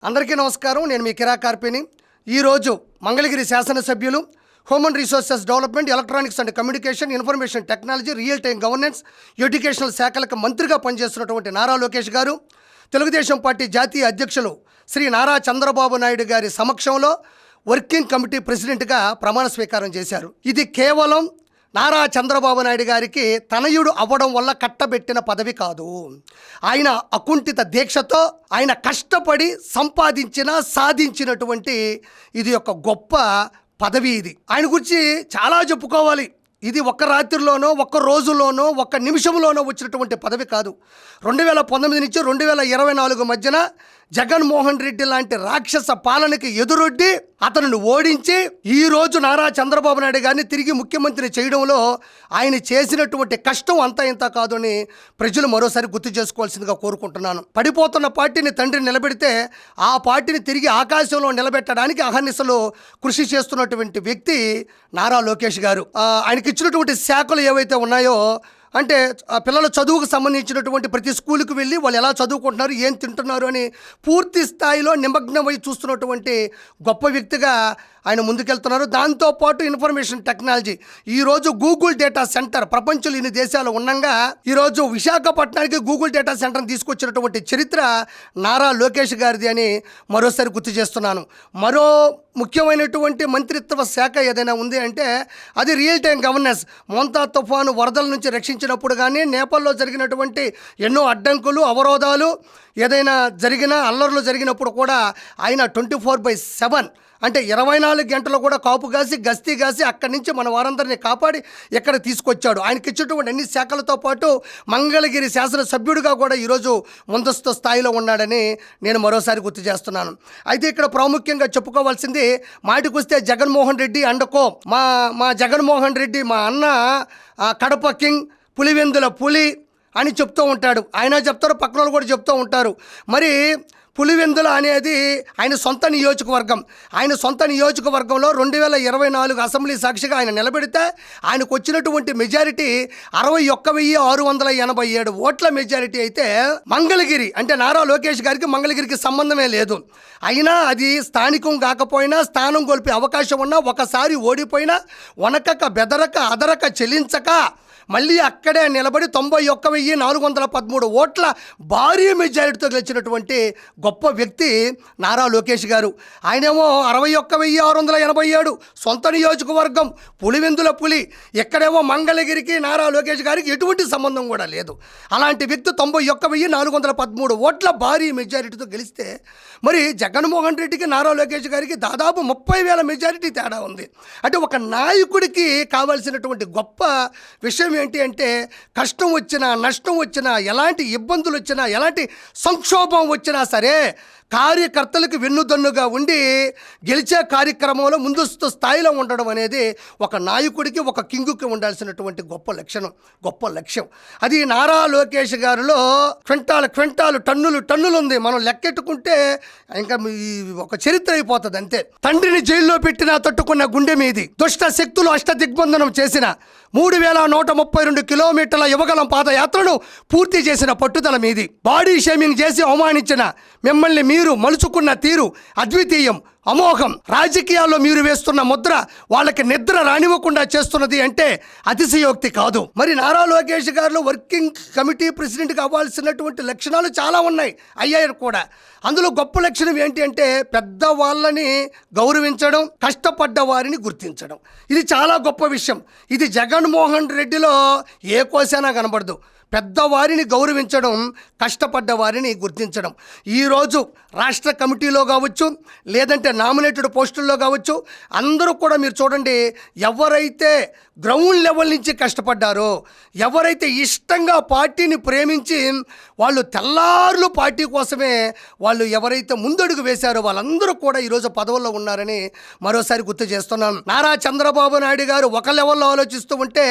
అందరికీ నమస్కారం. నేను మీ కిరా కార్పిని. ఈరోజు మంగళగిరి శాసనసభ్యులు human resources development, electronics and communication, information technology, real time governance, educational శాఖలకు మంత్రిగా పనిచేస్తున్నటువంటి నారా లోకేష్ గారు తెలుగుదేశం పార్టీ జాతీయ అధ్యక్షులు శ్రీ నారా చంద్రబాబు నాయుడు గారి సమక్షంలో వర్కింగ్ కమిటీ ప్రెసిడెంట్గా ప్రమాణ స్వీకారం చేశారు. ఇది కేవలం నారా చంద్రబాబు నాయుడు గారికి తనయుడు అవ్వడం వల్ల కట్టబెట్టిన పదవి కాదు. ఆయన అకుంఠిత దీక్షతో ఆయన కష్టపడి సాధించినటువంటి ఇది ఒక గొప్ప పదవి. ఇది ఆయన గురించి చాలా చెప్పుకోవాలి. ఇది ఒక్క రాత్రిలోనో, ఒక్క రోజులోనో, ఒక్క నిమిషంలోనో వచ్చినటువంటి పదవి కాదు. 2019 నుంచి 2024 మధ్యన జగన్మోహన్ రెడ్డి లాంటి రాక్షస పాలనకి ఎదురొడ్డి అతను ఓడించి ఈరోజు నారా చంద్రబాబు నాయుడు గారిని తిరిగి ముఖ్యమంత్రి చేయడంలో ఆయన చేసినటువంటి కష్టం అంతా ఇంత కాదు అని ప్రజలు మరోసారి గుర్తు చేసుకోవాల్సిందిగా కోరుకుంటున్నాను. పడిపోతున్న పార్టీని తండ్రి నిలబెడితే ఆ పార్టీని తిరిగి ఆకాశంలో నిలబెట్టడానికి అహర్నిశలు కృషి చేస్తున్నటువంటి వ్యక్తి నారా లోకేష్ గారు. ఆయనకి ఇచ్చినటువంటి శాఖలు ఏవైతే ఉన్నాయో, అంటే పిల్లల చదువుకు సంబంధించినటువంటి ప్రతి స్కూల్కి వెళ్ళి వాళ్ళు ఎలా చదువుకుంటున్నారు, ఏం తింటున్నారు అని పూర్తి స్థాయిలో నిమగ్నమై చూస్తున్నటువంటి గొప్ప వ్యక్తిగా ఆయన ముందుకెళ్తున్నారు. దాంతోపాటు ఇన్ఫర్మేషన్ టెక్నాలజీ, ఈరోజు గూగుల్ డేటా సెంటర్ ప్రపంచంలో ఇన్ని దేశాలు ఉండగా ఈరోజు విశాఖపట్నానికి గూగుల్ డేటా సెంటర్ని తీసుకొచ్చినటువంటి చరిత్ర నారా లోకేష్ గారిది అని మరోసారి గుర్తు చేస్తున్నాను. మరో ముఖ్యమైనటువంటి మంత్రిత్వ శాఖ ఏదైనా ఉంది అంటే అది రియల్ టైం గవర్నెన్స్. మోంతా తుఫాను వరదల నుంచి రక్షించినప్పుడు కానీ, నేపాల్లో జరిగినటువంటి ఎన్నో అడ్డంకులు, అవరోధాలు ఏదైనా జరిగినా, అల్లర్లు జరిగినప్పుడు కూడా ఆయన 24/7 అంటే 24 గంటలు కూడా కాపు కాసి గస్తీ కాసి అక్కడి నుంచి మన వారందరినీ కాపాడి ఇక్కడ తీసుకొచ్చాడు. ఆయనకి ఇచ్చేటువంటి అన్ని శాఖలతో పాటు మంగళగిరి శాసనసభ్యుడిగా కూడా ఈరోజు ముందస్తు స్థాయిలో ఉన్నాడని నేను మరోసారి గుర్తు చేస్తున్నాను. అయితే ఇక్కడ ప్రాముఖ్యంగా చెప్పుకోవాల్సింది, మాటికి వస్తే జగన్మోహన్ రెడ్డి అండకో మా జగన్మోహన్ రెడ్డి మా అన్న కడప కింగ్, పులివెందుల పులి అని చెప్తూ ఉంటాడు. ఆయన చెప్తారు, పక్కన వాళ్ళు కూడా చెప్తూ ఉంటారు. మరి పులివెందుల అనేది ఆయన సొంత నియోజకవర్గం. ఆయన సొంత నియోజకవర్గంలో 2024 అసెంబ్లీ సాక్షిగా ఆయన నిలబెడితే ఆయనకు వచ్చినటువంటి మెజారిటీ 61,687 ఓట్ల మెజారిటీ అయితే, మంగళగిరి అంటే నారా లోకేష్ గారికి మంగళగిరికి సంబంధమే లేదు. అయినా అది స్థానికం కాకపోయినా, స్థానం కోల్పే అవకాశం ఉన్నా, ఒకసారి ఓడిపోయినా వనకక బెదరక అదరక చెల్లించక మళ్ళీ అక్కడే నిలబడి 91,413 ఓట్ల భారీ మెజారిటీతో గెలిచినటువంటి గొప్ప వ్యక్తి నారా లోకేష్ గారు. ఆయనేమో 61,687 సొంత నియోజకవర్గం పులివెందుల పులి. ఎక్కడేమో మంగళగిరికి నారా లోకేష్ గారికి ఎటువంటి సంబంధం కూడా లేదు. అలాంటి వ్యక్తి 91,413 ఓట్ల భారీ మెజారిటీతో గెలిస్తే, మరి జగన్మోహన్ రెడ్డికి నారా లోకేష్ గారికి దాదాపు 30,000 మెజారిటీ తేడా ఉంది. అంటే ఒక నాయకుడికి కావాల్సినటువంటి గొప్ప విషయం ఏంటి అంటే, కష్టం వచ్చినా, నష్టం వచ్చినా, ఎలాంటి ఇబ్బందులు వచ్చినా, ఎలాంటి సంక్షోభం వచ్చినా సరే కార్యకర్తలకు వెన్నుదన్నుగా ఉండి గెలిచే కార్యక్రమంలో ముందస్తు స్థాయిలో ఉండడం అనేది ఒక నాయకుడికి, ఒక కింగుకి ఉండాల్సినటువంటి గొప్ప లక్ష్యం. అది నారా లోకేష్ గారిలో క్వింటాలు టన్నులు ఉంది. మనం లెక్కెట్టుకుంటే ఇంకా ఒక చరిత్ర అయిపోతుంది అంతే. తండ్రిని జైల్లో పెట్టినా తట్టుకున్న గుండె మీది, దుష్ట శక్తులు అష్టదిగ్బంధనం చేసిన 3,132 కిలోమీటర్ల యువగలం పాదయాత్రను పూర్తి చేసిన పట్టుదల మీది. బాడీ షేమింగ్ చేసి అవమానించిన మిమ్మల్ని మీరు మలుచుకున్న తీరు అద్వితీయం, అమోఘం. రాజకీయాల్లో మీరు వేస్తున్న ముద్ర వాళ్ళకి నిద్ర రానివ్వకుండా చేస్తున్నది అంటే అతిశయోక్తి కాదు. మరి నారా లోకేష్ గారిలో వర్కింగ్ కమిటీ ప్రెసిడెంట్గా అవ్వాల్సినటువంటి లక్షణాలు చాలా ఉన్నాయి, అయ్యాయి కూడా. అందులో గొప్ప లక్షణం ఏంటి అంటే, పెద్దవాళ్ళని గౌరవించడం, కష్టపడ్డ వారిని గుర్తించడం. ఇది చాలా గొప్ప విషయం. ఇది జగన్మోహన్ రెడ్డిలో ఏ కోసైనా కనబడదు. పెద్దవారిని గౌరవించడం, కష్టపడ్డ వారిని గుర్తించడం. ఈరోజు రాష్ట్ర కమిటీలో కావచ్చు, లేదంటే నామినేటెడ్ పోస్టుల్లో కావచ్చు, అందరూ కూడా మీరు చూడండి, ఎవరైతే గ్రౌండ్ లెవెల్ నుంచి కష్టపడ్డారో, ఎవరైతే ఇష్టంగా పార్టీని ప్రేమించి వాళ్ళు తెల్లారులు పార్టీ కోసమే వాళ్ళు ఎవరైతే ముందడుగు వేశారో వాళ్ళందరూ కూడా ఈరోజు పదవుల్లో ఉన్నారని మరోసారి గుర్తు చేస్తున్నాను. నారా చంద్రబాబు నాయుడు గారు ఒక లెవెల్లో ఆలోచిస్తూ ఉంటే,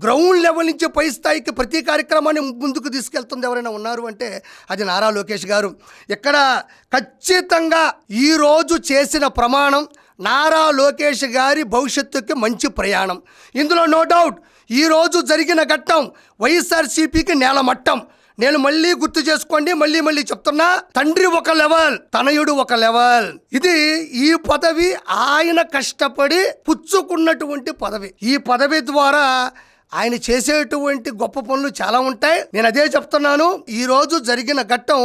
గ్రౌండ్ లెవెల్ నుంచి పై స్థాయికి ప్రతి కార్యక్రమాన్ని ముందుకు తీసుకెళ్తుంది ఎవరైనా ఉన్నారు అంటే అది నారా లోకేష్ గారు. ఇక్కడ ఖచ్చితంగా ఈరోజు చేసిన ప్రమాణం నారా లోకేష్ గారి భవిష్యత్తుకి మంచి ప్రయాణం. ఇందులో నో డౌట్. ఈరోజు జరిగిన ఘట్టం వైఎస్ఆర్సీపీకి నేలమట్టం. నేను మళ్ళీ గుర్తు చేసుకోండి, మళ్ళీ మళ్ళీ చెప్తున్నా, తండ్రి ఒక లెవెల్, తనయుడు ఒక లెవెల్. ఇది ఈ పదవి ఆయన కష్టపడి పుచ్చుకున్నటువంటి పదవి. ఈ పదవి ద్వారా ఆయన చేసేటువంటి గొప్ప పనులు చాలా ఉంటాయి. నేను అదే చెప్తున్నాను, ఈ రోజు జరిగిన ఘట్టం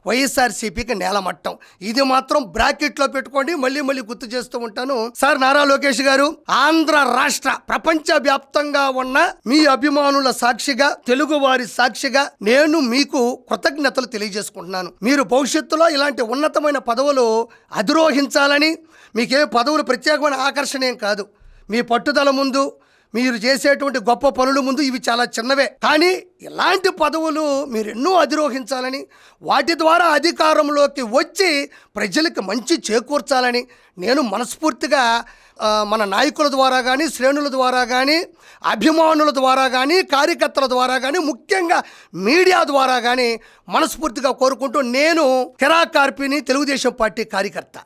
వైఎస్ఆర్సీపీకి నేలమట్టం. ఇది మాత్రం బ్రాకెట్లో పెట్టుకోండి, మళ్ళీ మళ్ళీ గుర్తు చేస్తూ ఉంటాను. సార్ నారా లోకేష్ గారు, ఆంధ్ర రాష్ట్ర ప్రపంచ వ్యాప్తంగా ఉన్న మీ అభిమానుల సాక్షిగా, తెలుగు వారి సాక్షిగా నేను మీకు కృతజ్ఞతలు తెలియజేసుకుంటున్నాను. మీరు భవిష్యత్తులో ఇలాంటి ఉన్నతమైన పదవులు అధిరోహించాలని, మీకే పదవులు ప్రత్యేకమైన ఆకర్షణ ఏం కాదు. మీ పట్టుదల ముందు, మీరు చేసేటువంటి గొప్ప పనుల ముందు ఇవి చాలా చిన్నవే. కానీ ఇలాంటి పదవులు మీరు ఎన్నో అధిరోహించాలని, వాటి ద్వారా అధికారంలోకి వచ్చి ప్రజలకు మంచి చేకూర్చాలని నేను మనస్ఫూర్తిగా మన నాయకుల ద్వారా కానీ, శ్రేణుల ద్వారా కానీ, అభిమానుల ద్వారా కానీ, కార్యకర్తల ద్వారా కానీ, ముఖ్యంగా మీడియా ద్వారా కానీ మనస్ఫూర్తిగా కోరుకుంటూ, నేను కిరా కార్పిని, తెలుగుదేశం పార్టీ కార్యకర్త.